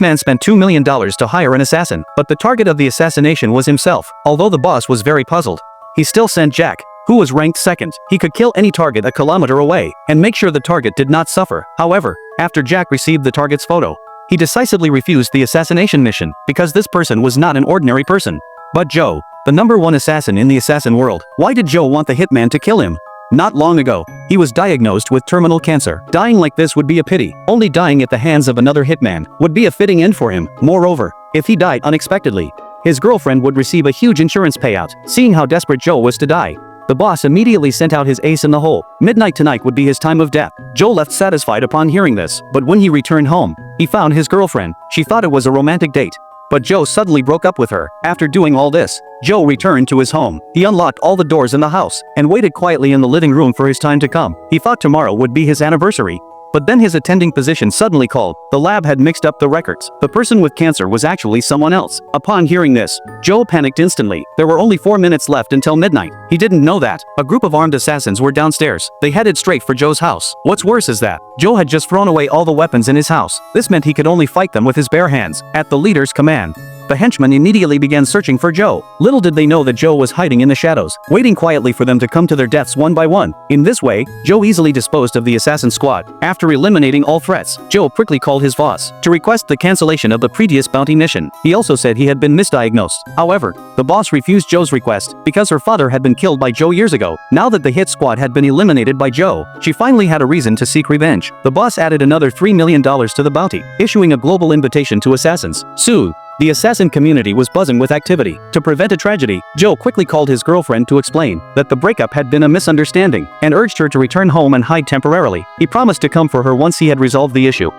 hitman spent $2 million to hire an assassin, but the target of the assassination was himself. Although the boss was very puzzled, he still sent Jack, who was ranked second. He could kill any target a kilometer away and make sure the target did not suffer. However, after Jack received the target's photo, he decisively refused the assassination mission because this person was not an ordinary person, but Joe, the #1 assassin in the assassin world. Why did Joe want the hitman to kill him? Not long ago, he was diagnosed with terminal cancer. Dying like this would be a pity. Only dying at the hands of another hitman would be a fitting end for him. Moreover, if he died unexpectedly, his girlfriend would receive a huge insurance payout. Seeing how desperate Joe was to die, the boss immediately sent out his ace in the hole. Midnight tonight would be his time of death. Joe left satisfied upon hearing this, but when he returned home, he found his girlfriend. She thought it was a romantic date, but Joe suddenly broke up with her. After doing all this, Joe returned to his home. He unlocked all the doors in the house and waited quietly in the living room for his time to come. He thought tomorrow would be his anniversary, but then his attending physician suddenly called. The lab had mixed up the records. The person with cancer was actually someone else. Upon hearing this, Joe panicked instantly. There were only 4 minutes left until midnight. He didn't know that a group of armed assassins were downstairs. They headed straight for Joe's house. What's worse is that Joe had just thrown away all the weapons in his house. This meant he could only fight them with his bare hands. At the leader's command, the henchmen immediately began searching for Joe. Little did they know that Joe was hiding in the shadows, waiting quietly for them to come to their deaths one by one. In this way, Joe easily disposed of the assassin squad. After eliminating all threats, Joe quickly called his boss to request the cancellation of the previous bounty mission. He also said he had been misdiagnosed. However, the boss refused Joe's request because her father had been killed by Joe years ago. Now that the hit squad had been eliminated by Joe, she finally had a reason to seek revenge. The boss added another $3 million to the bounty, issuing a global invitation to assassins. Soon, the assassin community was buzzing with activity. To prevent a tragedy, Joe quickly called his girlfriend to explain that the breakup had been a misunderstanding and urged her to return home and hide temporarily. He promised to come for her once he had resolved the issue.